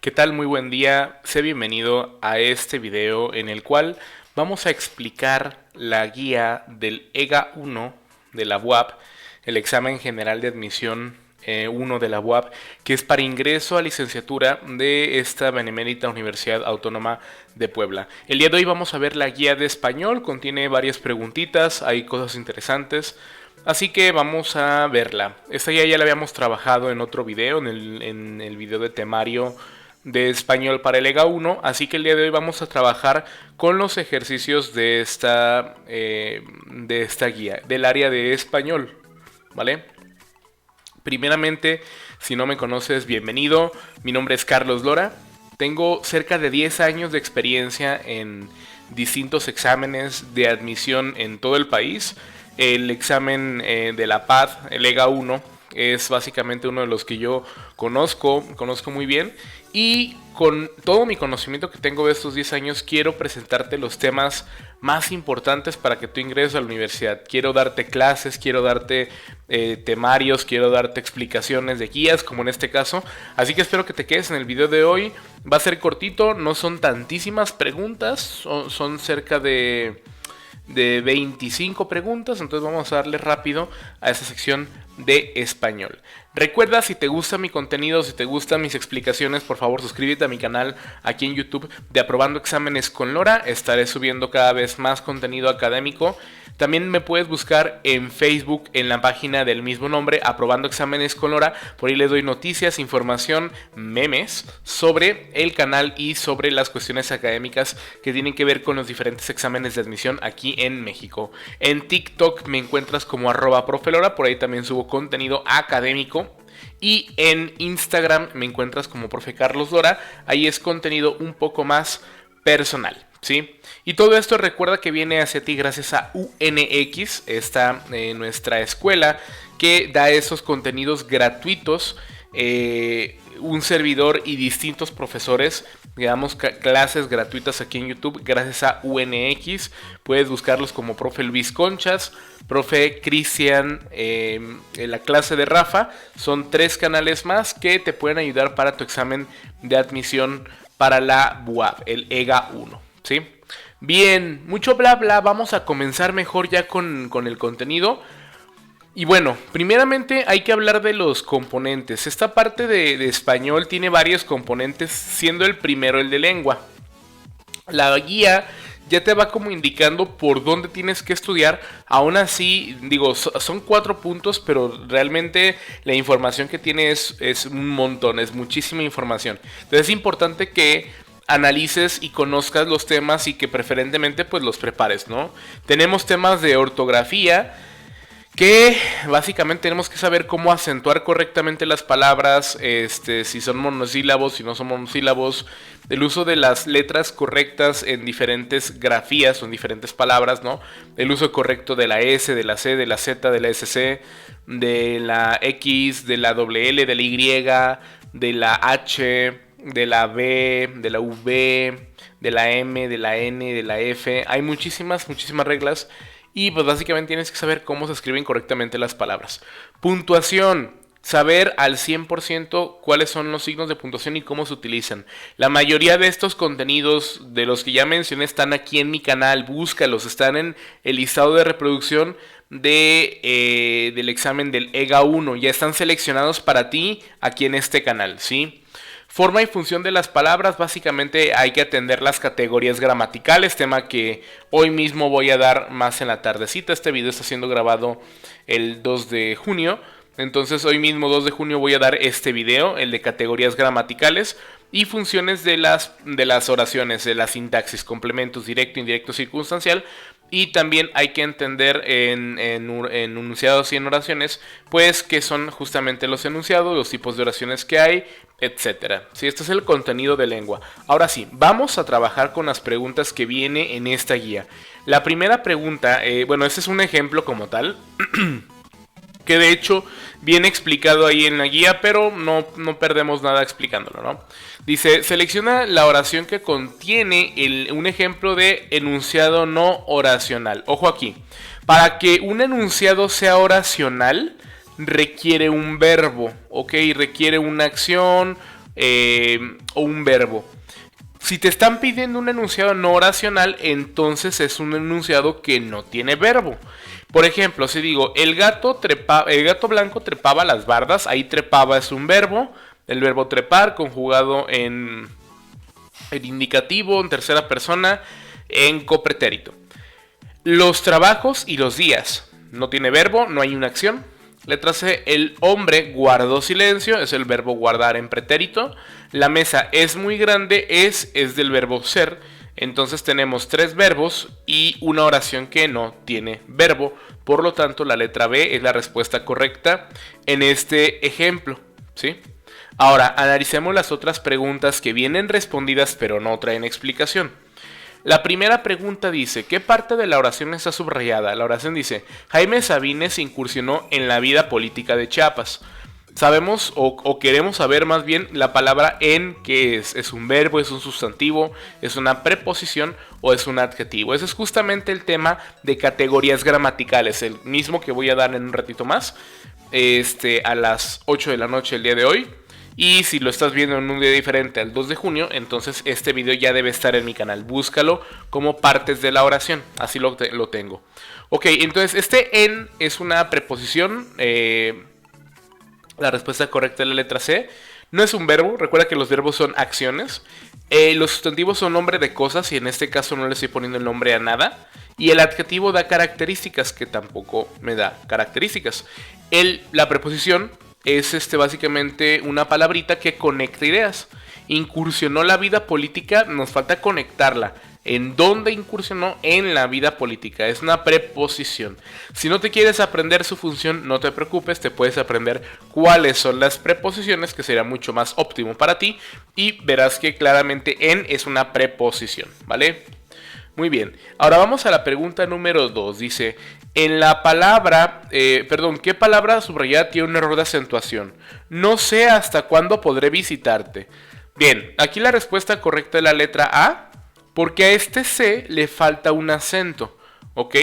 ¿Qué tal? Muy buen día. Sé bienvenido a este video en el cual vamos a explicar la guía del EGA 1 de la UAP, el examen general de admisión 1 de la UAP, que es para ingreso a licenciatura de esta Benemérita Universidad Autónoma de Puebla. El día de hoy vamos a ver la guía de español, contiene varias preguntitas, hay cosas interesantes. Así que vamos a verla. Esta guía ya la habíamos trabajado en otro video, en el video de temario de español para el EGA 1, así que el día de hoy vamos a trabajar con los ejercicios de esta guía, del área de español, ¿vale? Primeramente, si no me conoces, bienvenido. Mi nombre es Carlos Lora. Tengo cerca de 10 años de experiencia en distintos exámenes de admisión en todo el país. El examen de la PAD, el EGA 1, es básicamente uno de los que yo conozco muy bien. Y con todo mi conocimiento que tengo de estos 10 años, quiero presentarte los temas más importantes para que tú ingreses a la universidad. Quiero darte clases, quiero darte temarios, quiero darte explicaciones de guías, como en este caso. Así que espero que te quedes en el video de hoy. Va a ser cortito, no son tantísimas preguntas, son cerca de 25 preguntas, entonces vamos a darle rápido a esta sección de español. Recuerda, si te gusta mi contenido, si te gustan mis explicaciones, por favor suscríbete a mi canal aquí en YouTube de Aprobando Exámenes con Lora. Estaré subiendo cada vez más contenido académico. También me puedes buscar en Facebook en la página del mismo nombre, Aprobando Exámenes con Lora. Por ahí les doy noticias, información, memes sobre el canal y sobre las cuestiones académicas que tienen que ver con los diferentes exámenes de admisión aquí en México. En TikTok me encuentras como @profelora, por ahí también subo contenido académico. Y en Instagram me encuentras como Profe Carlos Lora, ahí es contenido un poco más personal, ¿sí? Y todo esto recuerda que viene hacia ti gracias a UNX, nuestra escuela que da esos contenidos gratuitos, un servidor y distintos profesores, digamos, clases gratuitas aquí en YouTube gracias a UNX. Puedes buscarlos como Profe Luis Conchas, Profe Cristian, la clase de Rafa. Son 3 canales más que te pueden ayudar para tu examen de admisión para la UAP, el EGA 1, ¿sí? Bien, mucho bla bla, vamos a comenzar mejor ya con el contenido. Y bueno, primeramente hay que hablar de los componentes. Esta parte de español tiene varios componentes, siendo el primero el de lengua. La guía ya te va como indicando por dónde tienes que estudiar. Aún así, digo, son 4 puntos, pero realmente la información que tiene es un montón, es muchísima información. Entonces es importante que analices y conozcas los temas y que preferentemente pues los prepares, ¿no? Tenemos temas de ortografía, que básicamente tenemos que saber cómo acentuar correctamente las palabras, si son monosílabos, si no son monosílabos, el uso de las letras correctas en diferentes grafías o en diferentes palabras, ¿no? El uso correcto de la S, de la C, de la Z, de la SC, de la X, de la doble L, de la Y, de la H, de la B, de la V, de la M, de la N, de la F. Hay muchísimas reglas. Y pues básicamente tienes que saber cómo se escriben correctamente las palabras. Puntuación. Saber al 100% cuáles son los signos de puntuación y cómo se utilizan. La mayoría de estos contenidos de los que ya mencioné están aquí en mi canal. Búscalos. Están en el listado de reproducción del examen del EGA 1. Ya están seleccionados para ti aquí en este canal, ¿sí? Forma y función de las palabras, básicamente hay que atender las categorías gramaticales, tema que hoy mismo voy a dar más en la tardecita. Este video está siendo grabado el 2 de junio, entonces hoy mismo 2 de junio voy a dar este video, el de categorías gramaticales y funciones de las oraciones, de la sintaxis, complementos, directo, indirecto, circunstancial. Y también hay que entender en enunciados y en oraciones, pues que son justamente los enunciados, los tipos de oraciones que hay, etcétera. Sí, este es el contenido de lengua. Ahora sí, vamos a trabajar con las preguntas que viene en esta guía. La primera pregunta, bueno, este es un ejemplo como tal, que de hecho viene explicado ahí en la guía, pero no perdemos nada explicándolo, ¿no? Dice, selecciona la oración que contiene un ejemplo de enunciado no oracional. Ojo aquí, para que un enunciado sea oracional requiere un verbo, ¿ok? Requiere una acción, o un verbo. Si te están pidiendo un enunciado no oracional, entonces es un enunciado que no tiene verbo. Por ejemplo, si digo, el gato blanco trepaba las bardas, ahí trepaba es un verbo. El verbo trepar conjugado en indicativo, en tercera persona, en copretérito. Los trabajos y los días. No tiene verbo, no hay una acción. Letra C, el hombre guardó silencio, es el verbo guardar en pretérito. La mesa es muy grande, es del verbo ser. Entonces tenemos 3 verbos y una oración que no tiene verbo. Por lo tanto, la letra B es la respuesta correcta en este ejemplo, ¿sí? Ahora, analicemos las otras preguntas que vienen respondidas pero no traen explicación. La primera pregunta dice, ¿qué parte de la oración está subrayada? La oración dice, Jaime Sabines incursionó en la vida política de Chiapas. Sabemos o queremos saber más bien la palabra en, ¿qué es? ¿Es un verbo, es un sustantivo, es una preposición o es un adjetivo? Ese es justamente el tema de categorías gramaticales, el mismo que voy a dar en un ratito más, a las 8 de la noche el día de hoy. Y si lo estás viendo en un día diferente al 2 de junio, entonces este video ya debe estar en mi canal. Búscalo como partes de la oración, así lo tengo. Ok, entonces este en es una preposición, la respuesta correcta es la letra C. No es un verbo, recuerda que los verbos son acciones. Los sustantivos son nombre de cosas y en este caso no le estoy poniendo el nombre a nada. Y el adjetivo da características, que tampoco me da características. La preposición es básicamente una palabrita que conecta ideas. Incursionó la vida política, nos falta conectarla. ¿En dónde incursionó? En la vida política. Es una preposición. Si no te quieres aprender su función, no te preocupes, te puedes aprender cuáles son las preposiciones, que sería mucho más óptimo para ti. Y verás que claramente en es una preposición, ¿vale? Muy bien, ahora vamos a la pregunta número 2. Dice, en la palabra, ¿qué palabra subrayada tiene un error de acentuación? No sé hasta cuándo podré visitarte. Bien, aquí la respuesta correcta es la letra A, porque a este C le falta un acento, ¿ok?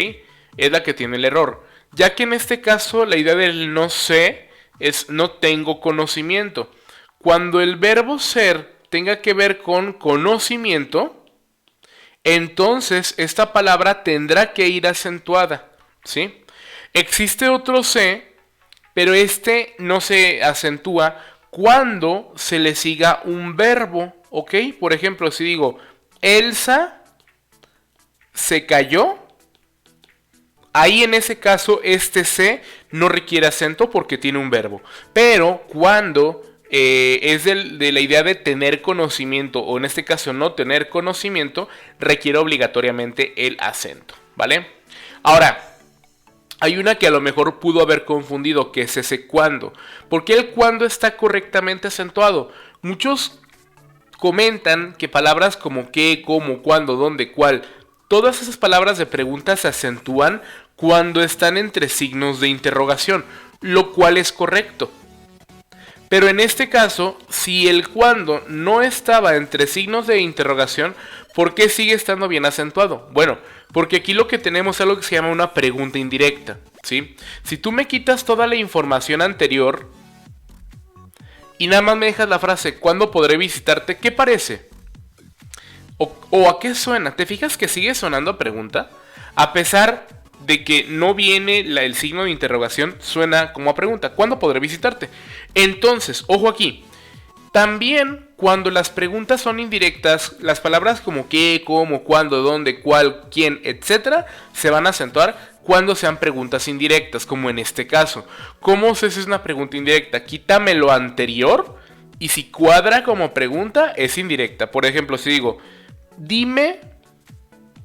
Es la que tiene el error. Ya que en este caso la idea del no sé es no tengo conocimiento. Cuando el verbo ser tenga que ver con conocimiento, entonces esta palabra tendrá que ir acentuada, ¿sí? Existe otro C, pero este no se acentúa cuando se le siga un verbo, ¿ok? Por ejemplo, si digo, Elsa se cayó, ahí en ese caso este C no requiere acento porque tiene un verbo. Pero cuando es de la idea de tener conocimiento, o en este caso no tener conocimiento, requiere obligatoriamente el acento, ¿vale? Ahora, hay una que a lo mejor pudo haber confundido, que es ese cuándo. ¿Por qué el cuándo está correctamente acentuado? Muchos comentan que palabras como qué, cómo, cuándo, dónde, cuál, todas esas palabras de pregunta se acentúan cuando están entre signos de interrogación, lo cual es correcto. Pero en este caso, si el cuándo no estaba entre signos de interrogación, ¿por qué sigue estando bien acentuado? Bueno, porque aquí lo que tenemos es algo que se llama una pregunta indirecta, ¿sí? Si tú me quitas toda la información anterior y nada más me dejas la frase ¿cuándo podré visitarte? ¿Qué parece? ¿O a qué suena? ¿Te fijas que sigue sonando a pregunta? A pesar de que no viene el signo de interrogación, suena como a pregunta. ¿Cuándo podré visitarte? Entonces, ojo aquí. También cuando las preguntas son indirectas, las palabras como qué, cómo, cuándo, dónde, cuál, quién, etc. se van a acentuar cuando sean preguntas indirectas, como en este caso. ¿Cómo sé si es una pregunta indirecta? Quítame lo anterior y si cuadra como pregunta es indirecta. Por ejemplo, si digo, dime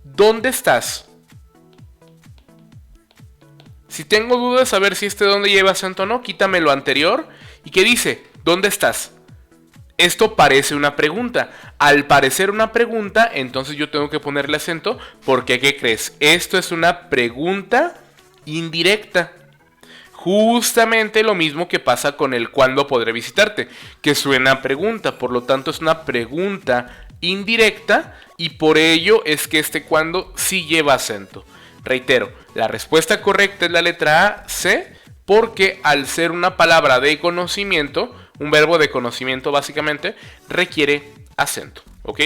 dónde estás. Si tengo dudas de saber si dónde lleva acento o no, quítame lo anterior. ¿Y qué dice? ¿Dónde estás? Esto parece una pregunta. Al parecer una pregunta, entonces yo tengo que ponerle acento porque, ¿qué crees? Esto es una pregunta indirecta. Justamente lo mismo que pasa con el ¿cuándo podré visitarte? Que suena a pregunta, por lo tanto es una pregunta indirecta y por ello es que ¿cuándo? Sí lleva acento. Reitero, la respuesta correcta es la letra A, C, porque al ser una palabra de conocimiento, un verbo de conocimiento básicamente, requiere acento, ¿ok?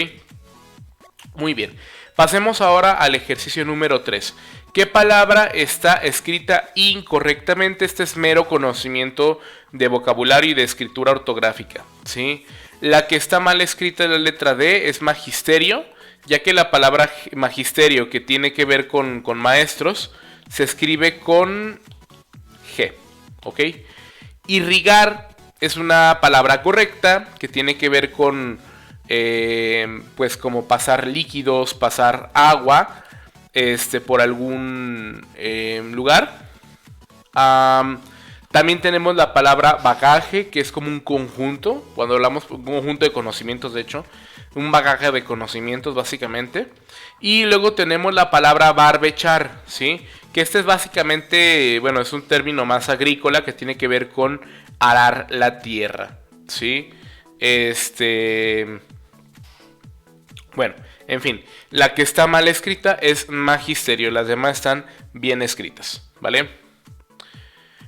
Muy bien, pasemos ahora al ejercicio número 3. ¿Qué palabra está escrita incorrectamente? Este es mero conocimiento de vocabulario y de escritura ortográfica, ¿sí? La que está mal escrita en la letra D es magisterio, ya que la palabra magisterio, que tiene que ver con maestros, se escribe con G, ¿ok? Irrigar es una palabra correcta que tiene que ver con, pues como pasar líquidos, pasar agua, por algún lugar. También tenemos la palabra bagaje, que es como un conjunto, cuando hablamos de un conjunto de conocimientos, de hecho, un bagaje de conocimientos básicamente. Y luego tenemos la palabra barbechar, ¿sí? Que este es básicamente, bueno, es un término más agrícola que tiene que ver con arar la tierra, ¿sí? Bueno, en fin, la que está mal escrita es magisterio, las demás están bien escritas, ¿vale?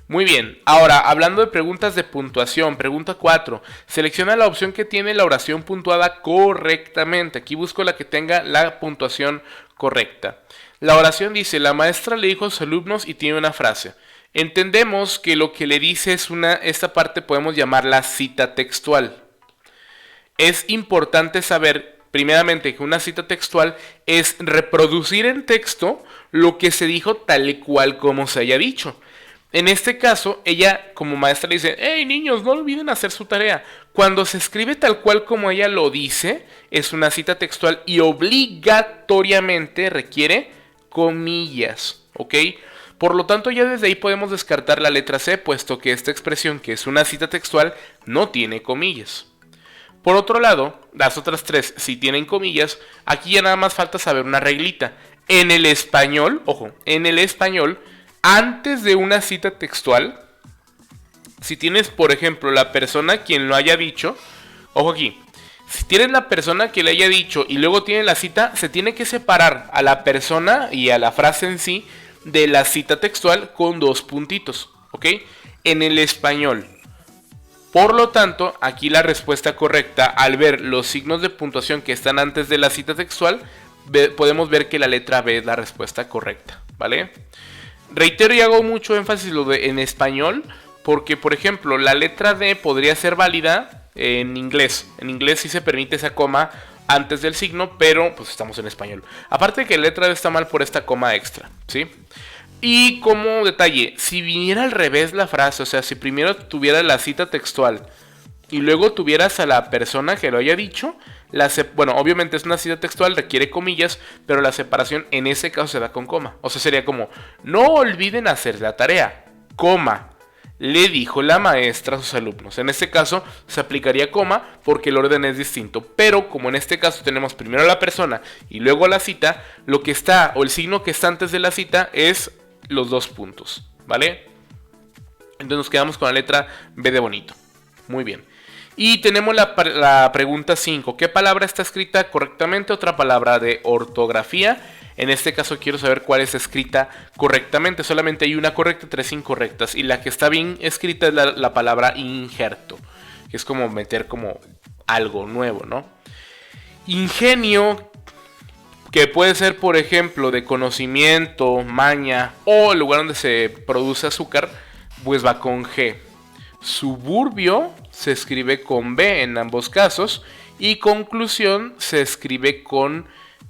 Muy bien, ahora hablando de preguntas de puntuación, pregunta 4. Selecciona la opción que tiene la oración puntuada correctamente. Aquí busco la que tenga la puntuación correcta. La oración dice, la maestra le dijo a sus alumnos y tiene una frase. Entendemos que lo que le dice es esta parte podemos llamarla cita textual. Es importante saber, primeramente, que una cita textual es reproducir en texto lo que se dijo tal y cual como se haya dicho. En este caso, ella como maestra le dice, hey niños, no olviden hacer su tarea. Cuando se escribe tal cual como ella lo dice, es una cita textual y obligatoriamente requiere comillas, ¿ok? Por lo tanto, ya desde ahí podemos descartar la letra C, puesto que esta expresión, que es una cita textual, no tiene comillas. Por otro lado, las otras tres sí tienen comillas. Aquí ya nada más falta saber una reglita. En el español, ojo, en el español, antes de una cita textual, si tienes, por ejemplo, la persona quien lo haya dicho, ojo aquí, si tienes la persona que le haya dicho y luego tiene la cita, se tiene que separar a la persona y a la frase en sí de la cita textual con dos puntitos, ¿ok? En el español. Por lo tanto, aquí la respuesta correcta, al ver los signos de puntuación que están antes de la cita textual, podemos ver que la letra B es la respuesta correcta, ¿vale? Reitero y hago mucho énfasis lo de en español, porque por ejemplo la letra D podría ser válida en inglés. En inglés sí se permite esa coma antes del signo, pero pues estamos en español. Aparte de que la letra D está mal por esta coma extra, ¿sí? Y como detalle, si viniera al revés la frase, o sea, si primero tuviera la cita textual y luego tuvieras a la persona que lo haya dicho, bueno, obviamente es una cita textual, requiere comillas, pero la separación en ese caso se da con coma. O sea, sería como, no olviden hacer la tarea, coma, le dijo la maestra a sus alumnos. En este caso se aplicaría coma porque el orden es distinto, pero como en este caso tenemos primero a la persona y luego a la cita, lo que está, o el signo que está antes de la cita es los dos puntos, ¿vale? Entonces nos quedamos con la letra B de bonito. Muy bien. Y tenemos la pregunta 5. ¿Qué palabra está escrita correctamente? Otra palabra de ortografía. En este caso quiero saber cuál es escrita correctamente. Solamente hay una correcta, 3 incorrectas. Y la que está bien escrita es la palabra injerto, que es como meter como algo nuevo, ¿no? Ingenio, que puede ser, por ejemplo, de conocimiento, maña, o el lugar donde se produce azúcar, pues va con G. Suburbio se escribe con B en ambos casos. Y conclusión se escribe con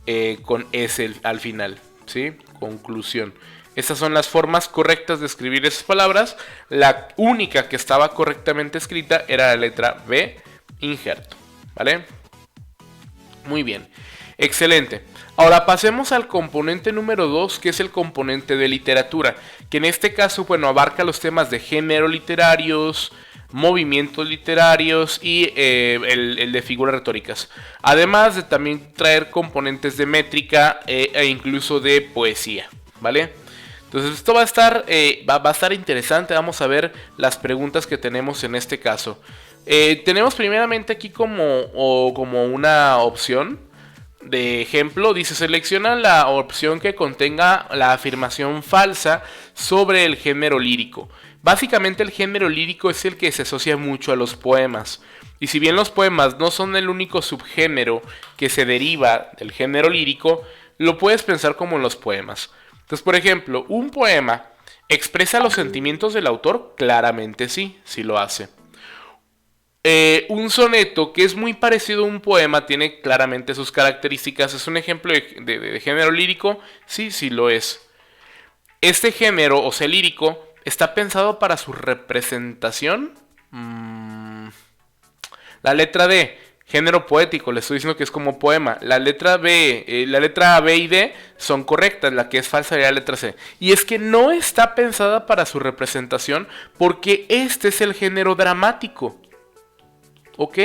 S al final, ¿sí? Conclusión. Estas son las formas correctas de escribir esas palabras. La única que estaba correctamente escrita era la letra B, injerto, ¿vale? Muy bien, excelente. Ahora pasemos al componente número 2, que es el componente de literatura, que en este caso, bueno, abarca los temas de género literarios, movimientos literarios y el de figuras retóricas. Además de también traer componentes de métrica e incluso de poesía, ¿vale? Entonces esto va a estar interesante. Vamos a ver las preguntas que tenemos en este caso. Tenemos primeramente aquí como una opción de ejemplo, dice: selecciona la opción que contenga la afirmación falsa sobre el género lírico. Básicamente el género lírico es el que se asocia mucho a los poemas. Y si bien los poemas no son el único subgénero que se deriva del género lírico, lo puedes pensar como en los poemas. Entonces, por ejemplo, un poema ¿expresa los sentimientos del autor? Claramente sí, sí lo hace. Un soneto que es muy parecido a un poema tiene claramente sus características. ¿Es un ejemplo de género lírico? Sí, sí lo es. Este género, o sea, lírico, ¿está pensado para su representación? La letra D, género poético, le estoy diciendo que es como poema. La letra B, la letra A, B y D son correctas, la que es falsa sería la letra C. Y es que no está pensada para su representación porque este es el género dramático. ¿Ok?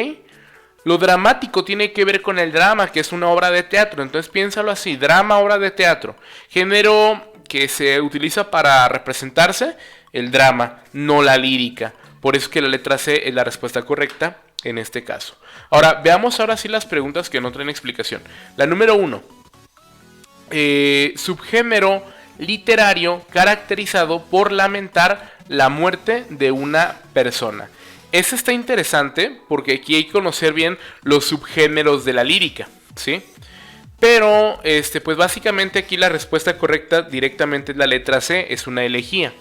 Lo dramático tiene que ver con el drama, que es una obra de teatro. Entonces piénsalo así: drama, obra de teatro. Género que se utiliza para representarse, el drama, no la lírica. Por eso es que la letra C es la respuesta correcta en este caso. Ahora, veamos ahora sí las preguntas que no traen explicación. La número 1. Subgénero literario caracterizado por lamentar la muerte de una persona. Este está interesante porque aquí hay que conocer bien los subgéneros de la lírica, ¿sí? Pero, pues básicamente aquí la respuesta correcta directamente es la letra C, es una elegía.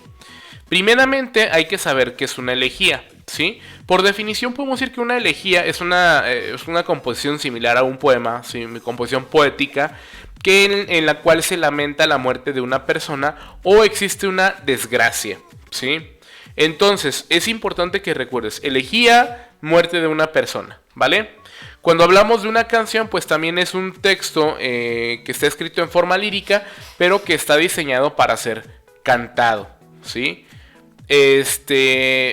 Primeramente hay que saber qué es una elegía, ¿sí? Por definición podemos decir que una elegía es una composición similar a un poema, ¿sí? Una composición poética en la cual se lamenta la muerte de una persona o existe una desgracia, ¿sí? Entonces, es importante que recuerdes: elegía, muerte de una persona, ¿vale? Cuando hablamos de una canción, pues también es un texto que está escrito en forma lírica, pero que está diseñado para ser cantado, ¿sí?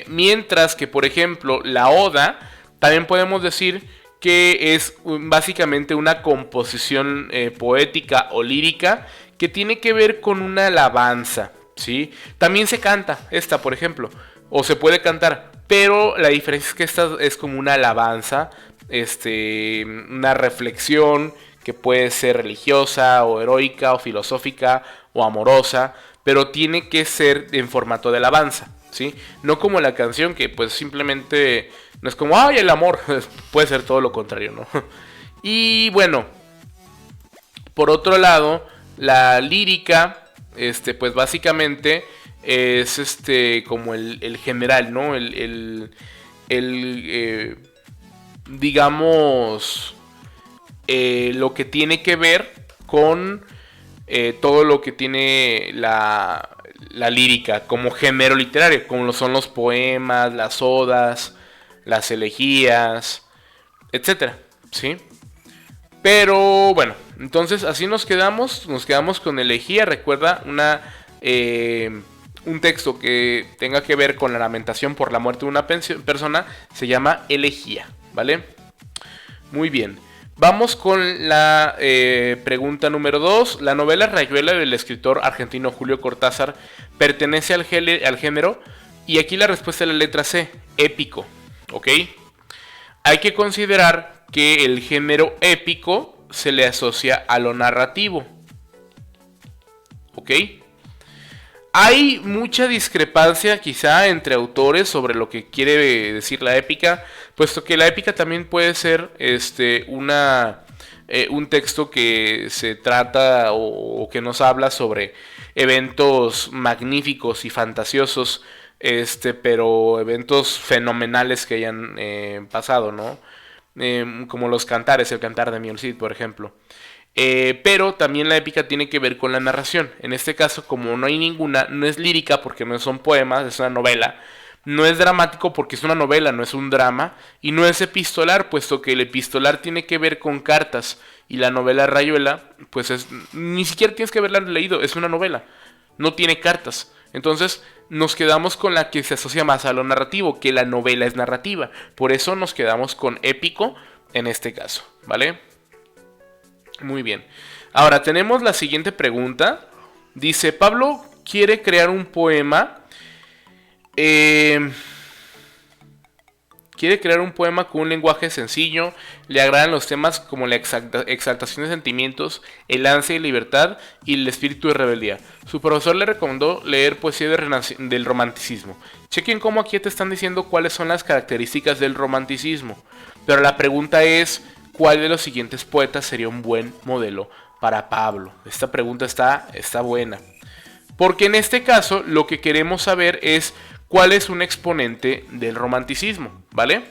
Mientras que, por ejemplo, la oda, también podemos decir que es básicamente una composición poética o lírica que tiene que ver con una alabanza, ¿sí? También se canta esta, por ejemplo, o se puede cantar, pero la diferencia es que esta es como una alabanza, una reflexión que puede ser religiosa o heroica o filosófica o amorosa, pero tiene que ser en formato de alabanza, ¿sí? No como la canción, que pues simplemente no es como ¡ay, el amor! Puede ser todo lo contrario, ¿no? Y bueno, por otro lado, la lírica, pues básicamente es como el general, ¿no? Digamos, lo que tiene que ver con todo lo que tiene la lírica como género literario, como lo son los poemas, las odas, las elegías, etcétera, ¿sí? Pero bueno, entonces así nos quedamos con elegía. Recuerda, un texto que tenga que ver con la lamentación por la muerte de una persona se llama elegía, ¿vale? Muy bien. Vamos con la pregunta número 2. La novela Rayuela del escritor argentino Julio Cortázar pertenece al género, y aquí la respuesta es la letra C, épico, ¿ok? Hay que considerar que el género épico se le asocia a lo narrativo, ¿ok? Hay mucha discrepancia quizá entre autores sobre lo que quiere decir la épica, puesto que la épica también puede ser un texto que se trata o que nos habla sobre eventos magníficos y fantasiosos, pero eventos fenomenales que hayan pasado, ¿no? Como los cantares, el cantar de Miol Cid, por ejemplo. Pero también la épica tiene que ver con la narración. En este caso, como no hay ninguna, no es lírica porque no son poemas, es una novela. No es dramático porque es una novela, no es un drama. Y no es epistolar, puesto que el epistolar tiene que ver con cartas. Y la novela Rayuela, pues ni siquiera tienes que haberla leído, es una novela. No tiene cartas. Entonces nos quedamos con la que se asocia más a lo narrativo, que la novela es narrativa. Por eso nos quedamos con épico en este caso, ¿vale? Muy bien. Ahora tenemos la siguiente pregunta. Dice: Pablo quiere crear un poema. Quiere quiere crear un poema con un lenguaje sencillo, le agradan los temas como la exaltación de sentimientos, el ansia de libertad y el espíritu de rebeldía. Su profesor le recomendó leer poesía del romanticismo. Chequen cómo aquí te están diciendo cuáles son las características del romanticismo. Pero la pregunta es, ¿cuál de los siguientes poetas sería un buen modelo para Pablo? Esta pregunta está buena. Porque en este caso lo que queremos saber es cuál es un exponente del romanticismo, ¿vale?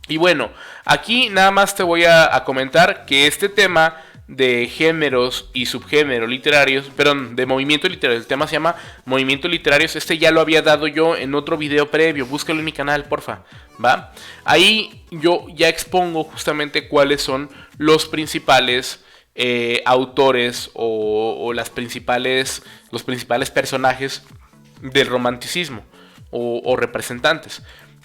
Y bueno, aquí nada más te voy a comentar que este tema de géneros y subgéneros literarios, perdón, de movimiento literario, el tema se llama movimiento literarios, este ya lo había dado yo en otro video previo, búscalo en mi canal, porfa, ¿va? Ahí yo ya expongo justamente cuáles son los principales autores o los principales personajes del romanticismo o representantes.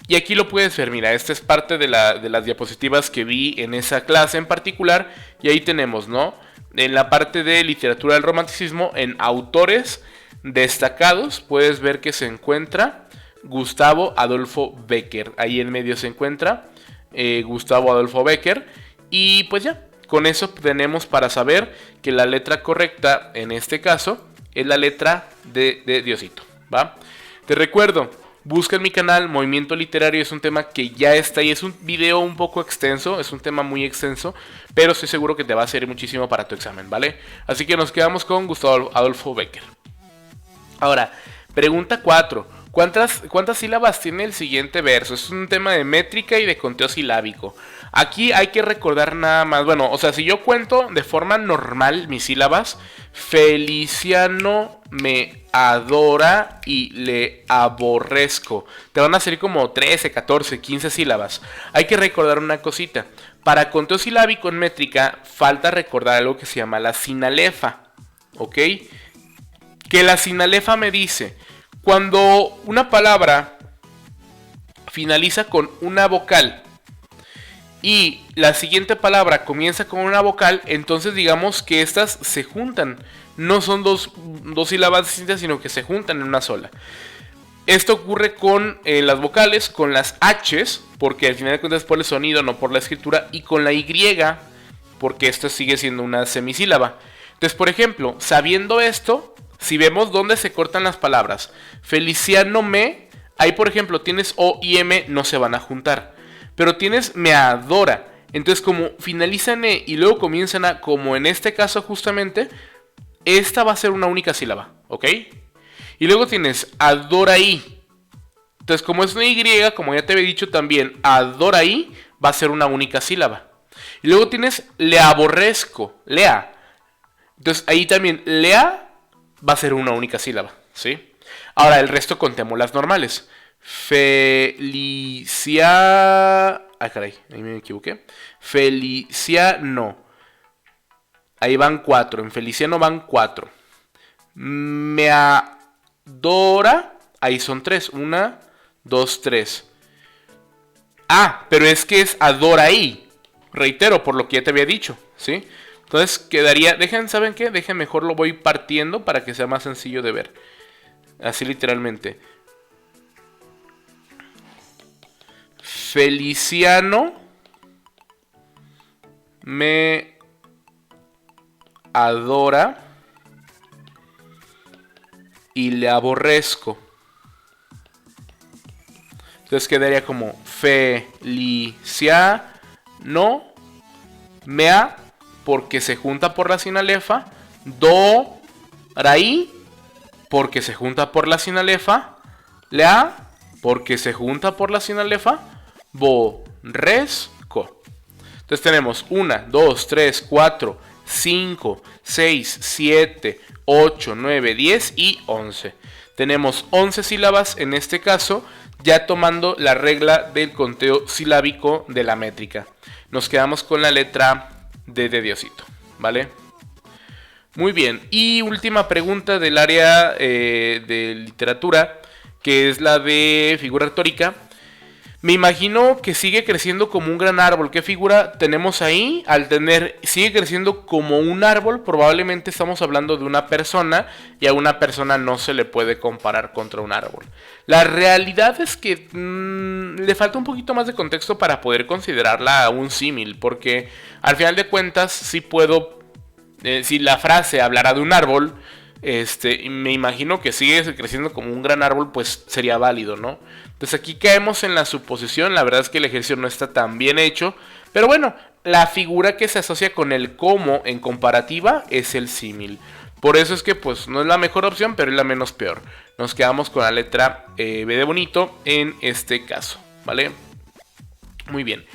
Y aquí lo puedes ver, mira, esta es parte de las diapositivas que vi en esa clase en particular. Y ahí tenemos, ¿no? En la parte de literatura del romanticismo, en autores destacados, puedes ver que se encuentra Gustavo Adolfo Bécquer. Ahí en medio se encuentra Gustavo Adolfo Bécquer. Y pues ya, con eso tenemos para saber que la letra correcta en este caso es la letra de Diosito, ¿va? Te recuerdo, busca en mi canal Movimiento Literario, es un tema que ya está ahí, es un video un poco extenso, es un tema muy extenso, pero estoy seguro que te va a servir muchísimo para tu examen, ¿vale? Así que nos quedamos con Gustavo Adolfo Bécquer. Ahora, pregunta 4. ¿Cuántas sílabas tiene el siguiente verso? Es un tema de métrica y de conteo silábico. Aquí hay que recordar nada más, bueno, o sea, si yo cuento de forma normal mis sílabas, Feliciano me adora y le aborrezco. Te van a salir como 13, 14, 15 sílabas. Hay que recordar una cosita. Para conteo silábico en métrica, falta recordar algo que se llama la sinalefa, ¿ok? Que la sinalefa me dice, cuando una palabra finaliza con una vocal y la siguiente palabra comienza con una vocal, entonces digamos que estas se juntan. No son dos sílabas distintas, sino que se juntan en una sola. Esto ocurre con las vocales, con las H's, porque al final de cuentas es por el sonido, no por la escritura, y con la Y, porque esto sigue siendo una semisílaba. Entonces, por ejemplo, sabiendo esto, si vemos dónde se cortan las palabras, Feliciano me, ahí por ejemplo tienes O y M, no se van a juntar. Pero tienes me adora. Entonces como finalizan E y luego comienzan a, como en este caso justamente, esta va a ser una única sílaba, ¿ok? Y luego tienes adoraí. Entonces como es una Y, como ya te había dicho también, adoraí va a ser una única sílaba. Y luego tienes le aborrezco, lea. Entonces ahí también lea va a ser una única sílaba, ¿sí? Ahora el resto contemos las normales. Ay, caray, ahí me equivoqué. Feliciano. Ahí van 4. En Feliciano van 4. Me adora. Ahí son 3. 1, 2, 3. Ah, pero es que es adoraí. Reitero, por lo que ya te había dicho, ¿sí? Entonces quedaría, ¿saben qué? Dejen mejor lo voy partiendo para que sea más sencillo de ver. Así literalmente. Feliciano me adora y le aborrezco. Entonces quedaría como Feliciano me porque se junta por la sinalefa, doraí porque se junta por la sinalefa, lea porque se junta por la sinalefa, borresco. Entonces tenemos 1, 2, 3, 4, 5, 6, 7, 8, 9, 10 y 11. Tenemos 11 sílabas en este caso, ya tomando la regla del conteo silábico de la métrica. Nos quedamos con la letra D de Diosito, ¿vale? Muy bien, y última pregunta del área de literatura, que es la de figura retórica. Me imagino que sigue creciendo como un gran árbol. ¿Qué figura tenemos ahí? Al tener, sigue creciendo como un árbol, probablemente estamos hablando de una persona y a una persona no se le puede comparar contra un árbol. La realidad es que le falta un poquito más de contexto para poder considerarla un símil, porque al final de cuentas sí puedo, si la frase hablara de un árbol, me imagino que sigue creciendo como un gran árbol, pues sería válido, ¿no? Entonces aquí caemos en la suposición, la verdad es que el ejercicio no está tan bien hecho, pero bueno, la figura que se asocia con el cómo en comparativa es el símil. Por eso es que pues no es la mejor opción, pero es la menos peor. Nos quedamos con la letra B de bonito en este caso, ¿vale? Muy bien.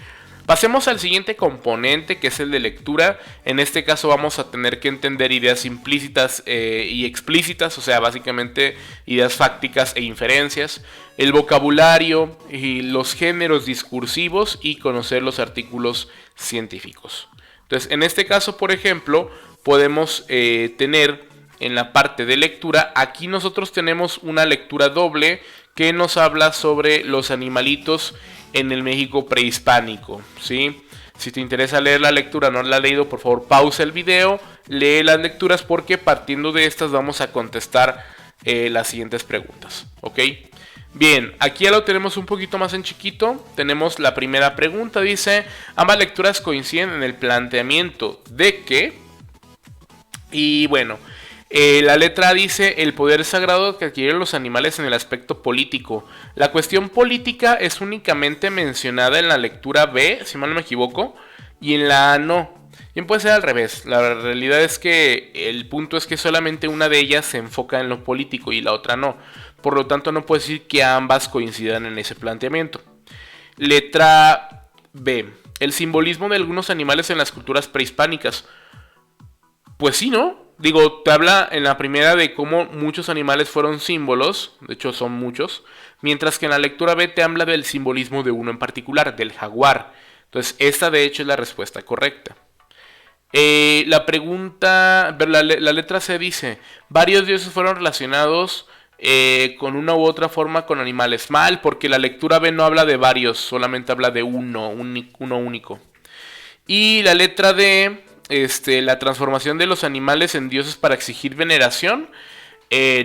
Pasemos al siguiente componente, que es el de lectura. En este caso vamos a tener que entender ideas implícitas y explícitas, o sea, básicamente ideas fácticas e inferencias, el vocabulario y los géneros discursivos y conocer los artículos científicos. Entonces, en este caso, por ejemplo, podemos tener en la parte de lectura, aquí nosotros tenemos una lectura doble que nos habla sobre los animalitos en el México prehispánico, ¿sí? Si te interesa leer la lectura, no la has leído, por favor pausa el video, lee las lecturas porque partiendo de estas vamos a contestar las siguientes preguntas, ¿ok? Bien, aquí ya lo tenemos un poquito más en chiquito, tenemos la primera pregunta, dice, ambas lecturas coinciden en el planteamiento de que, y bueno, la letra A dice el poder sagrado que adquieren los animales en el aspecto político. La cuestión política es únicamente mencionada en la lectura B, si mal no me equivoco, y en la A no. Bien, puede ser al revés. La realidad es que el punto es que solamente una de ellas se enfoca en lo político y la otra no. Por lo tanto, no puedo decir que ambas coincidan en ese planteamiento. Letra B. El simbolismo de algunos animales en las culturas prehispánicas. Pues sí, ¿no? Digo, te habla en la primera de cómo muchos animales fueron símbolos, de hecho son muchos, mientras que en la lectura B te habla del simbolismo de uno en particular, del jaguar. Entonces, esta de hecho es la respuesta correcta. La pregunta, la letra C dice, varios dioses fueron relacionados con una u otra forma con animales. Mal, porque la lectura B no habla de varios, solamente habla de uno único. Y la letra D, la transformación de los animales en dioses para exigir veneración.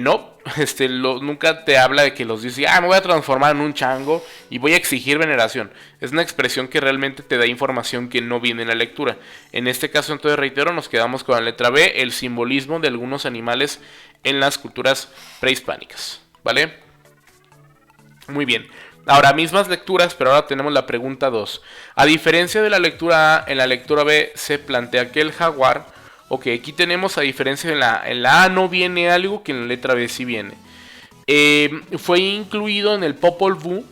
No, nunca te habla de que los dioses, me voy a transformar en un chango y voy a exigir veneración. Es una expresión que realmente te da información que no viene en la lectura. En este caso, entonces reitero, nos quedamos con la letra B, el simbolismo de algunos animales en las culturas prehispánicas, ¿vale? Muy bien. Ahora, mismas lecturas, pero ahora tenemos la pregunta 2. A diferencia de la lectura A, en la lectura B se plantea que el jaguar, ok, aquí tenemos a diferencia en la A no viene algo que en la letra B sí viene. Fue incluido en el Popol Vuh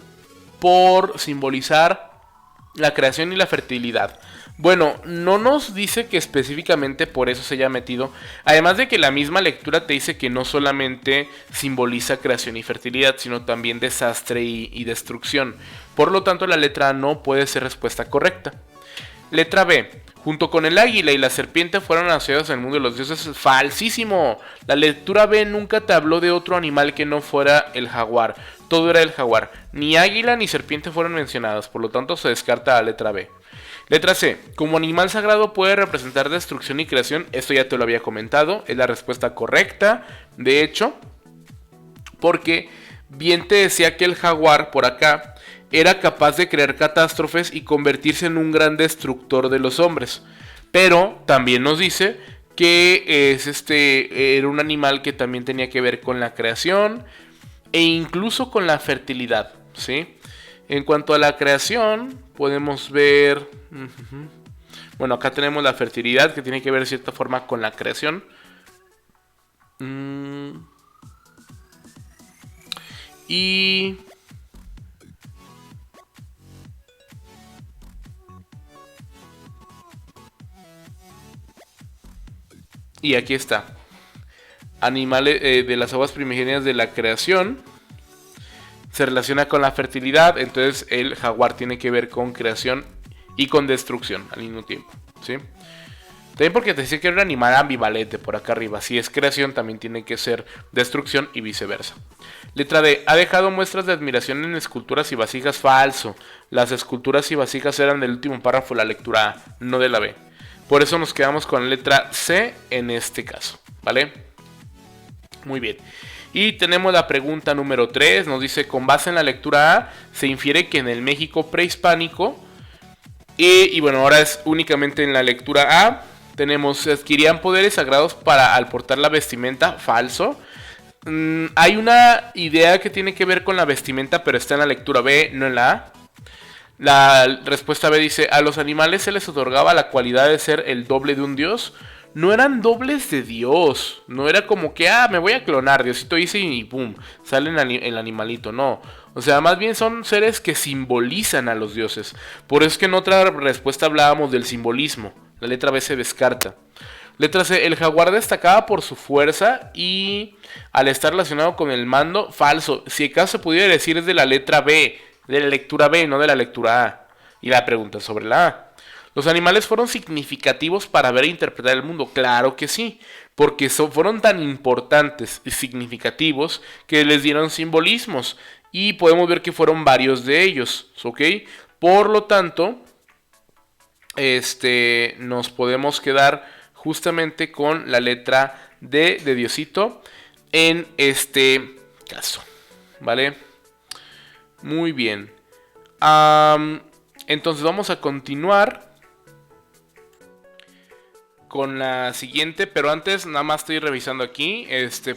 por simbolizar la creación y la fertilidad. Bueno, no nos dice que específicamente por eso se haya metido. Además de que la misma lectura te dice que no solamente simboliza creación y fertilidad, sino también desastre y destrucción. Por lo tanto, la letra A no puede ser respuesta correcta. Letra B. Junto con el águila y la serpiente fueron asociados en el mundo de los dioses. Falsísimo. La lectura B nunca te habló de otro animal que no fuera el jaguar. Todo era el jaguar. Ni águila ni serpiente fueron mencionadas. Por lo tanto, se descarta la letra B. Letra C. Como animal sagrado puede representar destrucción y creación. Esto ya te lo había comentado. Es la respuesta correcta. De hecho, porque bien te decía que el jaguar por acá era capaz de crear catástrofes y convertirse en un gran destructor de los hombres. Pero también nos dice que era un animal que también tenía que ver con la creación e incluso con la fertilidad, ¿sí? En cuanto a la creación, podemos ver... Bueno, acá tenemos la fertilidad que tiene que ver de cierta forma con la creación. Y aquí está. Animales de las aguas primigenias de la creación. Se relaciona con la fertilidad. Entonces el jaguar tiene que ver con creación y con destrucción al mismo tiempo, ¿sí? También porque te dice que era un animal ambivalente por acá arriba. Si es creación, también tiene que ser destrucción y viceversa. Letra D. Ha dejado muestras de admiración en esculturas y vasijas. Falso. Las esculturas y vasijas eran del último párrafo de la lectura A, no de la B. Por eso nos quedamos con la letra C en este caso, ¿vale? Muy bien. Y tenemos la pregunta número 3. Nos dice, con base en la lectura A, se infiere que en el México prehispánico, y bueno, ahora es únicamente en la lectura A, tenemos, adquirían poderes sagrados al portar la vestimenta. Falso. Hay una idea que tiene que ver con la vestimenta, pero está en la lectura B, no en la A. La respuesta B dice, a los animales se les otorgaba la cualidad de ser el doble de un dios. No eran dobles de Dios. No era como que, me voy a clonar, Diosito dice y pum, sale el animalito. No. O sea, más bien son seres que simbolizan a los dioses. Por eso es que en otra respuesta hablábamos del simbolismo. La letra B se descarta. Letra C, el jaguar destacaba por su fuerza y al estar relacionado con el mando. Falso. Si acaso se pudiera decir es de la letra B, de la lectura B, no de la lectura A. Y la pregunta sobre la A. ¿Los animales fueron significativos para ver e interpretar el mundo? Claro que sí, porque fueron tan importantes y significativos que les dieron simbolismos. Y podemos ver que fueron varios de ellos, ¿ok? Por lo tanto, nos podemos quedar justamente con la letra D de Diosito en este caso, ¿vale? Muy bien. Entonces vamos a continuar con la siguiente, pero antes nada más estoy revisando aquí,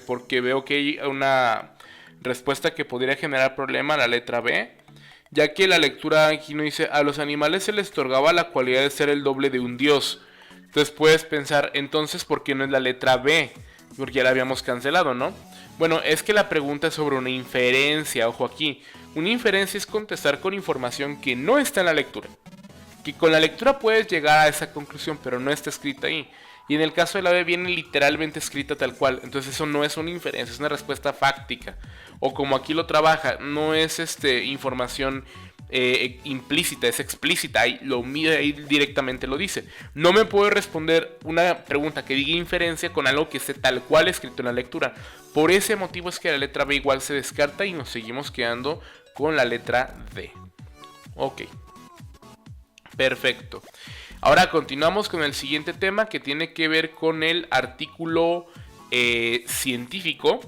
porque veo que hay una respuesta que podría generar problema, la letra B, ya que la lectura aquí no dice, a los animales se les otorgaba la cualidad de ser el doble de un dios. Entonces puedes pensar, entonces, ¿por qué no es la letra B? Porque ya la habíamos cancelado, ¿no? Bueno, es que la pregunta es sobre una inferencia, ojo aquí. Una inferencia es contestar con información que no está en la lectura. Que con la lectura puedes llegar a esa conclusión, pero no está escrita ahí. Y en el caso de la B viene literalmente escrita tal cual. Entonces eso no es una inferencia, es una respuesta fáctica. O como aquí lo trabaja, no es información implícita, es explícita. Ahí directamente lo dice. No me puedo responder una pregunta que diga inferencia con algo que esté tal cual escrito en la lectura. Por ese motivo es que la letra B igual se descarta y nos seguimos quedando con la letra D. Ok. Perfecto. Ahora continuamos con el siguiente tema que tiene que ver con el artículo científico.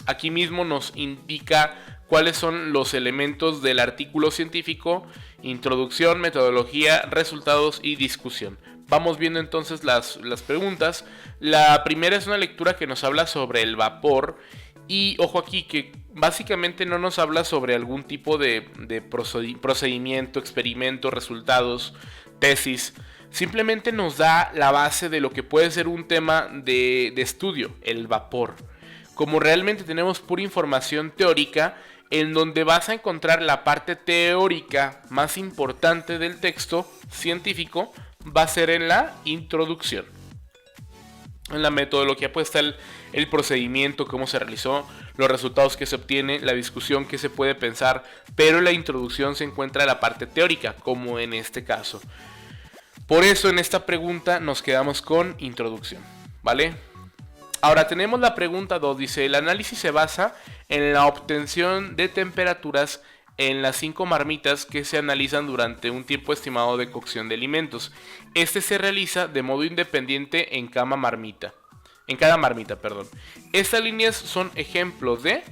Aquí mismo nos indica cuáles son los elementos del artículo científico: introducción, metodología, resultados y discusión. Vamos viendo entonces las preguntas. La primera es una lectura que nos habla sobre el vapor. Y ojo aquí que básicamente no nos habla sobre algún tipo de procedimiento, experimento, resultados, tesis. Simplemente nos da la base de lo que puede ser un tema de estudio, el vapor. Como realmente tenemos pura información teórica, en donde vas a encontrar la parte teórica más importante del texto científico, va a ser en la introducción. En la metodología pues está el procedimiento, cómo se realizó, los resultados que se obtienen, la discusión que se puede pensar, pero en la introducción se encuentra la parte teórica, como en este caso. Por eso en esta pregunta nos quedamos con introducción, ¿vale? Ahora tenemos la pregunta 2, dice, el análisis se basa en la obtención de temperaturas en las 5 marmitas que se analizan durante un tiempo estimado de cocción de alimentos. Este se realiza de modo independiente en cada marmita. Estas líneas son ejemplos de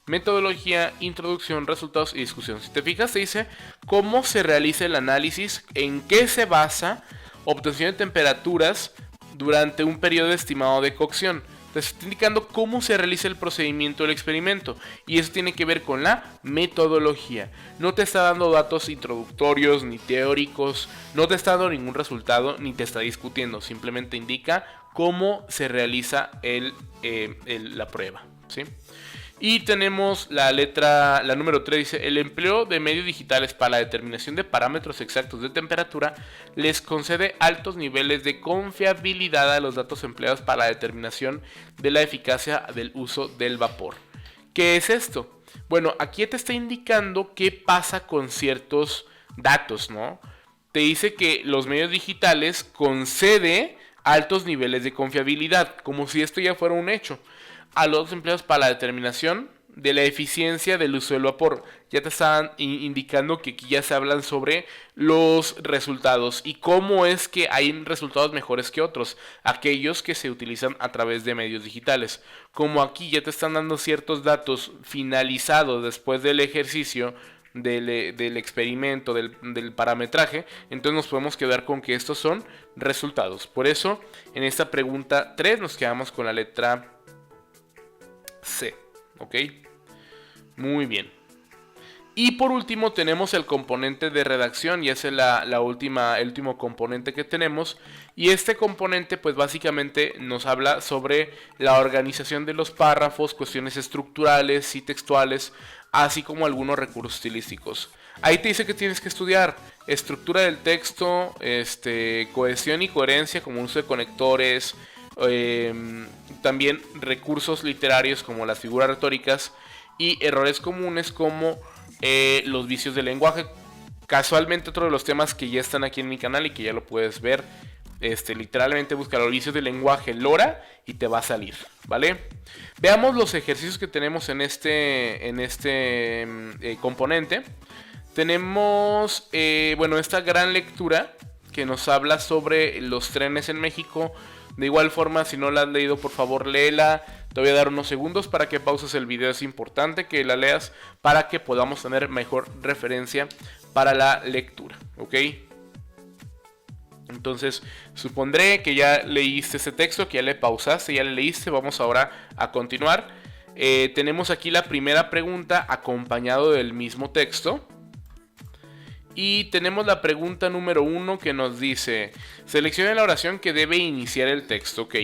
metodología, introducción, resultados y discusión. Si te fijas, te dice cómo se realiza el análisis, en qué se basa, obtención de temperaturas durante un periodo estimado de cocción. Entonces está indicando cómo se realiza el procedimiento del experimento. Y eso tiene que ver con la metodología. No te está dando datos introductorios ni teóricos. No te está dando ningún resultado ni te está discutiendo. Simplemente indica cómo se realiza la prueba, ¿sí? Y tenemos la número 3, dice, el empleo de medios digitales para la determinación de parámetros exactos de temperatura les concede altos niveles de confiabilidad a los datos empleados para la determinación de la eficacia del uso del vapor. ¿Qué es esto? Bueno, aquí te está indicando qué pasa con ciertos datos, ¿no? Te dice que los medios digitales concede altos niveles de confiabilidad, como si esto ya fuera un hecho, a los empleados para la determinación de la eficiencia del uso del vapor. Ya te estaban indicando que aquí ya se hablan sobre los resultados y cómo es que hay resultados mejores que otros, aquellos que se utilizan a través de medios digitales. Como aquí ya te están dando ciertos datos finalizados después del ejercicio, del experimento, del parametraje, entonces nos podemos quedar con que estos son resultados. Por eso, en esta pregunta 3 nos quedamos con la letra C. ¿Ok? Muy bien. Y por último tenemos el componente de redacción, y ese es el último componente que tenemos. Y este componente pues básicamente nos habla sobre la organización de los párrafos, cuestiones estructurales y textuales, así como algunos recursos estilísticos. Ahí te dice que tienes que estudiar estructura del texto, cohesión y coherencia como uso de conectores, también recursos literarios como las figuras retóricas y errores comunes como los vicios del lenguaje. Casualmente otro de los temas que ya están aquí en mi canal y que ya lo puedes ver, literalmente busca los vicios del lenguaje LoRa y te va a salir, ¿vale? Veamos los ejercicios que tenemos en este componente. Tenemos, esta gran lectura que nos habla sobre los trenes en México. De igual forma, si no la has leído, por favor léela. Te voy a dar unos segundos para que pauses el video. Es importante que la leas para que podamos tener mejor referencia para la lectura, ¿ok? Entonces, supondré que ya leíste ese texto, que ya le pausaste, ya le leíste. Vamos ahora a continuar. Tenemos aquí la primera pregunta acompañado del mismo texto. Y tenemos la pregunta número 1 que nos dice: seleccione la oración que debe iniciar el texto. Ok,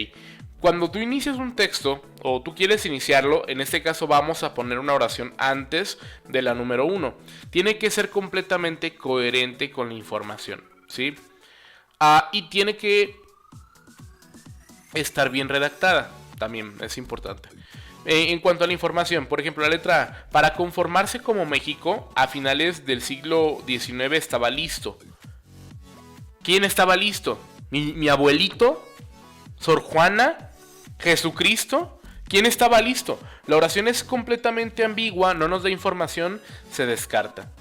cuando tú inicias un texto o tú quieres iniciarlo, en este caso vamos a poner una oración antes de la número 1. Tiene que ser completamente coherente con la información, ¿sí? Y tiene que estar bien redactada, también es importante. En cuanto a la información, por ejemplo, la letra A: para conformarse como México, a finales del siglo XIX estaba listo. ¿Quién estaba listo? ¿Mi abuelito? ¿Sor Juana? ¿Jesucristo? ¿Quién estaba listo? La oración es completamente ambigua, no nos da información, se descarta.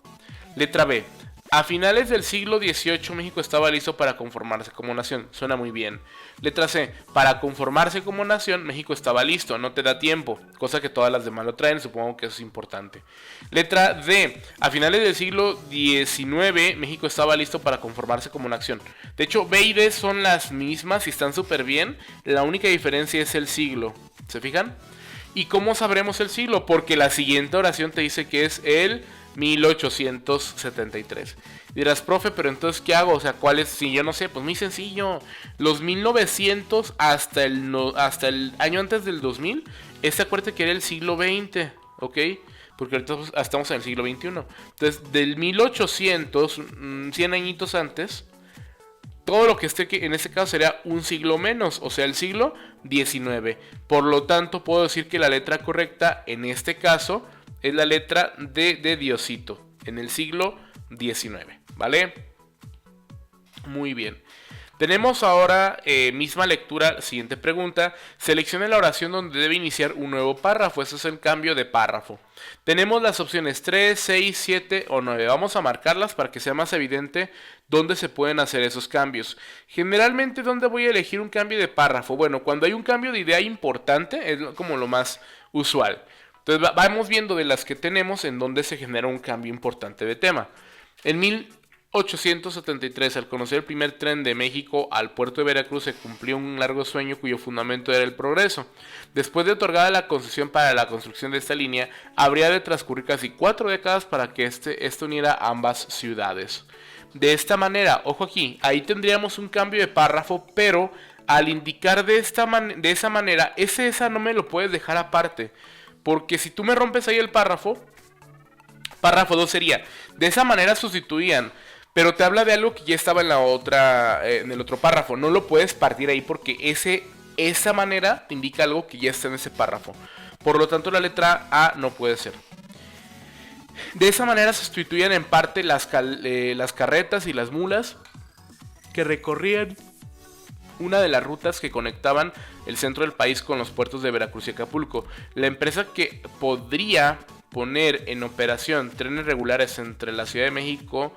Letra B: a finales del siglo XVIII México estaba listo para conformarse como nación. Suena muy bien. Letra C: para conformarse como nación México estaba listo, no te da tiempo. Cosa que todas las demás lo traen, supongo que eso es importante. Letra D: a finales del siglo XIX México estaba listo para conformarse como nación. De hecho, B y D son las mismas y están súper bien. La única diferencia es el siglo. ¿Se fijan? ¿Y cómo sabremos el siglo? Porque la siguiente oración te dice que es el 1873. Dirás: profe, pero entonces ¿qué hago? O sea, ¿cuál es? Si yo no sé, pues muy sencillo. Los 1900 hasta el año antes del 2000, acuérdate que era el siglo XX, ¿ok? Porque ahorita estamos en el siglo XXI. Entonces, del 1800, 100 añitos antes, todo lo que esté en este caso sería un siglo menos, o sea, el siglo XIX. Por lo tanto, puedo decir que la letra correcta en este caso es la letra D de Diosito, en el siglo XIX, ¿vale? Muy bien. Tenemos ahora misma lectura, siguiente pregunta. Seleccione la oración donde debe iniciar un nuevo párrafo. Eso es el cambio de párrafo. Tenemos las opciones 3, 6, 7 o 9. Vamos a marcarlas para que sea más evidente dónde se pueden hacer esos cambios. Generalmente, ¿dónde voy a elegir un cambio de párrafo? Bueno, cuando hay un cambio de idea importante, es como lo más usual. Entonces vamos viendo de las que tenemos en donde se genera un cambio importante de tema. En 1873, al conocer el primer tren de México al puerto de Veracruz, se cumplió un largo sueño cuyo fundamento era el progreso. Después de otorgada la concesión para la construcción de esta línea, habría de transcurrir casi 4 décadas para que esto uniera ambas ciudades. De esta manera, ojo aquí, ahí tendríamos un cambio de párrafo, pero al indicar de esa manera, esa no me lo puedes dejar aparte. Porque si tú me rompes ahí el párrafo 2 sería: de esa manera sustituían. Pero te habla de algo que ya estaba en el otro párrafo. No lo puedes partir ahí porque esa manera te indica algo que ya está en ese párrafo. Por lo tanto, la letra A no puede ser. De esa manera sustituían en parte las carretas y las mulas que recorrían una de las rutas que conectaban el centro del país con los puertos de Veracruz y Acapulco. La empresa que podría poner en operación trenes regulares entre la Ciudad de México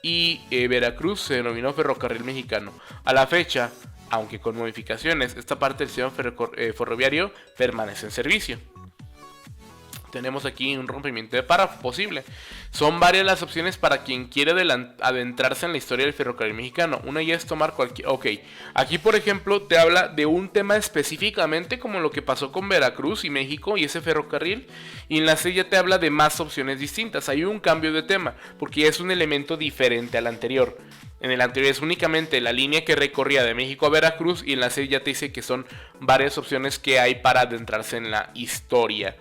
y Veracruz se denominó Ferrocarril Mexicano. A la fecha, aunque con modificaciones, esta parte del sistema ferroviario permanece en servicio. Tenemos aquí un rompimiento de párrafo posible. Son varias las opciones para quien quiere adentrarse en la historia del ferrocarril mexicano. Una ya es tomar cualquier... Ok, aquí por ejemplo te habla de un tema específicamente como lo que pasó con Veracruz y México y ese ferrocarril. Y en la C ya te habla de más opciones distintas. Hay un cambio de tema porque ya es un elemento diferente al anterior. En el anterior es únicamente la línea que recorría de México a Veracruz y en la C ya te dice que son varias opciones que hay para adentrarse en la historia.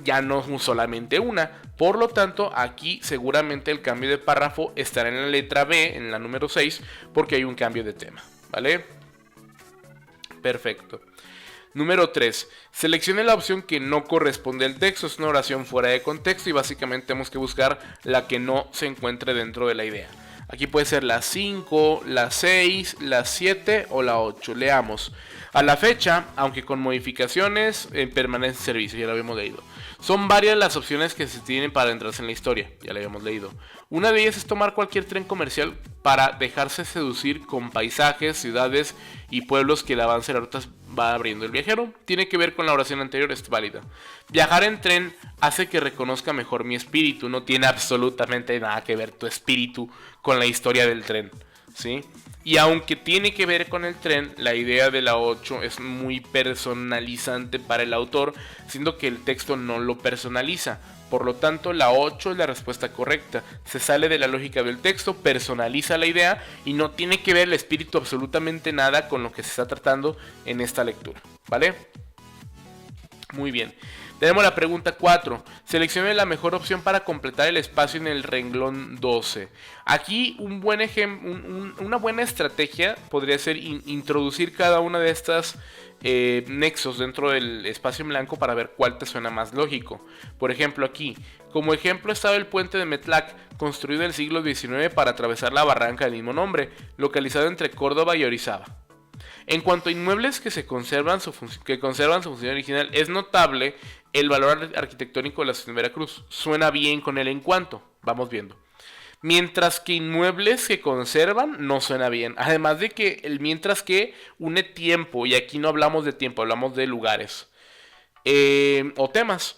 Ya no solamente una. Por lo tanto, aquí seguramente el cambio de párrafo estará en la letra B, en la número 6, porque hay un cambio de tema, ¿vale? Perfecto. Número 3. Seleccione la opción que no corresponde al texto. Es una oración fuera de contexto y básicamente tenemos que buscar la que no se encuentre dentro de la idea. Aquí puede ser la 5, la 6, la 7 o la 8. Leamos. A la fecha, aunque con modificaciones, permanece en servicio, ya lo habíamos leído. Son varias las opciones que se tienen para entrarse en la historia, ya lo habíamos leído. Una de ellas es tomar cualquier tren comercial para dejarse seducir con paisajes, ciudades y pueblos que el avance de la ruta va abriendo el viajero. Tiene que ver con la oración anterior, es válida. Viajar en tren hace que reconozca mejor mi espíritu, no tiene absolutamente nada que ver tu espíritu con la historia del tren, ¿sí? Y aunque tiene que ver con el tren, la idea de la 8 es muy personalizante para el autor, siendo que el texto no lo personaliza. Por lo tanto, la 8 es la respuesta correcta. Se sale de la lógica del texto, personaliza la idea y no tiene que ver el espíritu absolutamente nada con lo que se está tratando en esta lectura, ¿vale? Muy bien. Tenemos la pregunta 4. Seleccione la mejor opción para completar el espacio en el renglón 12. Aquí un buen una buena estrategia podría ser introducir cada una de estas nexos dentro del espacio en blanco para ver cuál te suena más lógico. Por ejemplo aquí, como ejemplo estaba el puente de Metlac, construido en el siglo XIX para atravesar la barranca del mismo nombre, localizado entre Córdoba y Orizaba. En cuanto a inmuebles que conservan su función original, es notable el valor arquitectónico de la ciudad de Veracruz. Suena bien con el en cuanto, vamos viendo. Mientras que inmuebles que conservan no suena bien. Además de que el mientras que une tiempo, y aquí no hablamos de tiempo, hablamos de lugares o temas.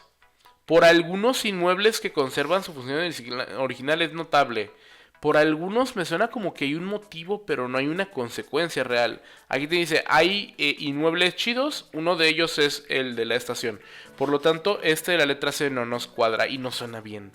Por algunos inmuebles que conservan su función original es notable. Por algunos me suena como que hay un motivo, pero no hay una consecuencia real. Aquí te dice, hay inmuebles chidos, uno de ellos es el de la estación. Por lo tanto, este de la letra C no nos cuadra y no suena bien.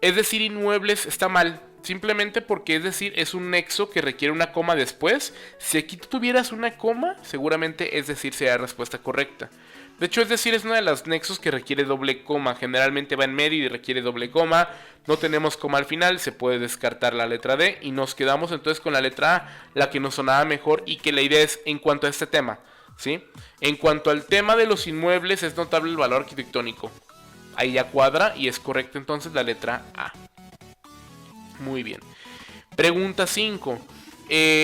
Es decir, inmuebles está mal, simplemente porque es un nexo que requiere una coma después. Si aquí tuvieras una coma, seguramente sería la respuesta correcta. De hecho, es uno de los nexos que requiere doble coma. Generalmente va en medio y requiere doble coma. No tenemos coma al final, se puede descartar la letra D. Y nos quedamos entonces con la letra A, la que nos sonaba mejor y que la idea es en cuanto a este tema, ¿sí? En cuanto al tema de los inmuebles, es notable el valor arquitectónico. Ahí ya cuadra y es correcta entonces la letra A. Muy bien. Pregunta 5.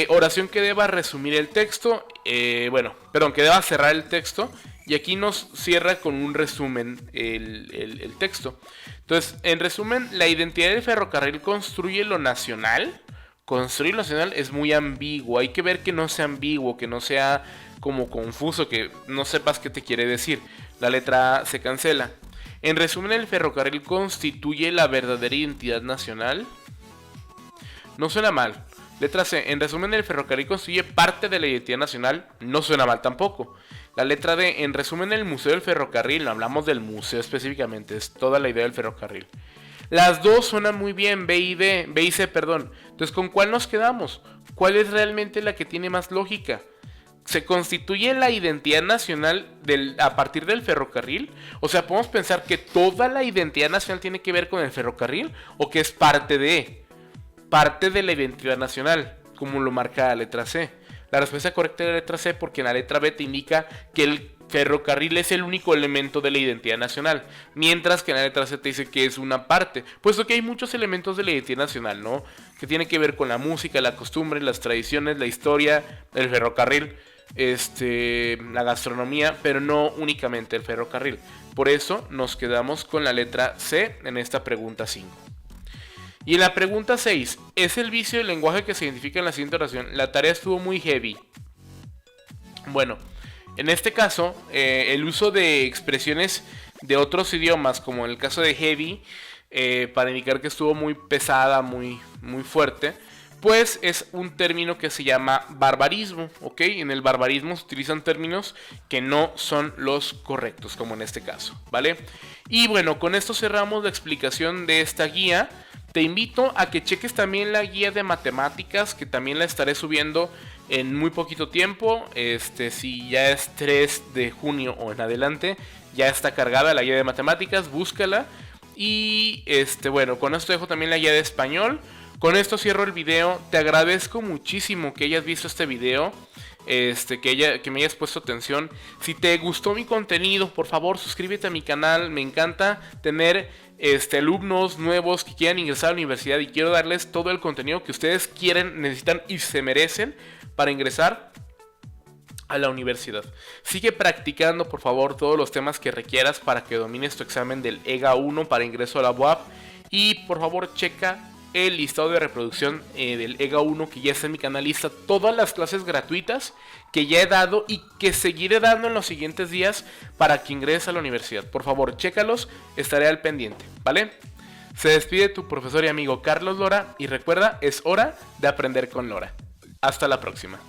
Oración que deba resumir el texto. Que deba cerrar el texto. Y aquí nos cierra con un resumen el texto. Entonces, en resumen, la identidad del ferrocarril construye lo nacional. Construir lo nacional es muy ambiguo. Hay que ver que no sea ambiguo, que no sea como confuso, que no sepas qué te quiere decir. La letra A se cancela. En resumen, el ferrocarril constituye la verdadera identidad nacional. No suena mal. Letra C. En resumen, el ferrocarril constituye parte de la identidad nacional. No suena mal tampoco. La letra D. En resumen, el museo del ferrocarril. No hablamos del museo específicamente. Es toda la idea del ferrocarril. Las dos suenan muy bien. B y C, perdón. Entonces, ¿con cuál nos quedamos? ¿Cuál es realmente la que tiene más lógica? ¿Se constituye la identidad nacional a partir del ferrocarril? O sea, podemos pensar que toda la identidad nacional tiene que ver con el ferrocarril o que es parte de la identidad nacional, como lo marca la letra C. La respuesta correcta es la letra C porque en la letra B te indica que el ferrocarril es el único elemento de la identidad nacional, mientras que en la letra C te dice que es una parte, puesto que hay muchos elementos de la identidad nacional, ¿no? Que tienen que ver con la música, la costumbre, las tradiciones, la historia, el ferrocarril, la gastronomía, pero no únicamente el ferrocarril. Por eso nos quedamos con la letra C en esta pregunta 5. Y en la pregunta 6, ¿es el vicio del lenguaje que se identifica en la siguiente oración? La tarea estuvo muy heavy. Bueno, en este caso, el uso de expresiones de otros idiomas, como en el caso de heavy, para indicar que estuvo muy pesada, muy fuerte, pues es un término que se llama barbarismo, ¿ok? En el barbarismo se utilizan términos que no son los correctos, como en este caso, ¿vale? Y bueno, con esto cerramos la explicación de esta guía. Te invito a que cheques también la guía de matemáticas, que también la estaré subiendo en muy poquito tiempo. Si ya es 3 de junio o en adelante, ya está cargada la guía de matemáticas, búscala. Y bueno, con esto dejo también la guía de español. Con esto cierro el video. Te agradezco muchísimo que hayas visto este video. Que me hayas puesto atención. Si te gustó mi contenido, por favor suscríbete a mi canal. Me encanta tener alumnos nuevos que quieran ingresar a la universidad y quiero darles todo el contenido que ustedes quieren, necesitan y se merecen para ingresar a la universidad. Sigue practicando, por favor, todos los temas que requieras para que domines tu examen del EGA 1 para ingreso a la UAP. Y por favor, checa el listado de reproducción del EGA 1 que ya está en mi canal. Lista todas las clases gratuitas que ya he dado y que seguiré dando en los siguientes días para que ingreses a la universidad. Por favor, chécalos, estaré al pendiente, ¿vale? Se despide tu profesor y amigo Carlos Lora y recuerda, es hora de aprender con Lora. Hasta la próxima.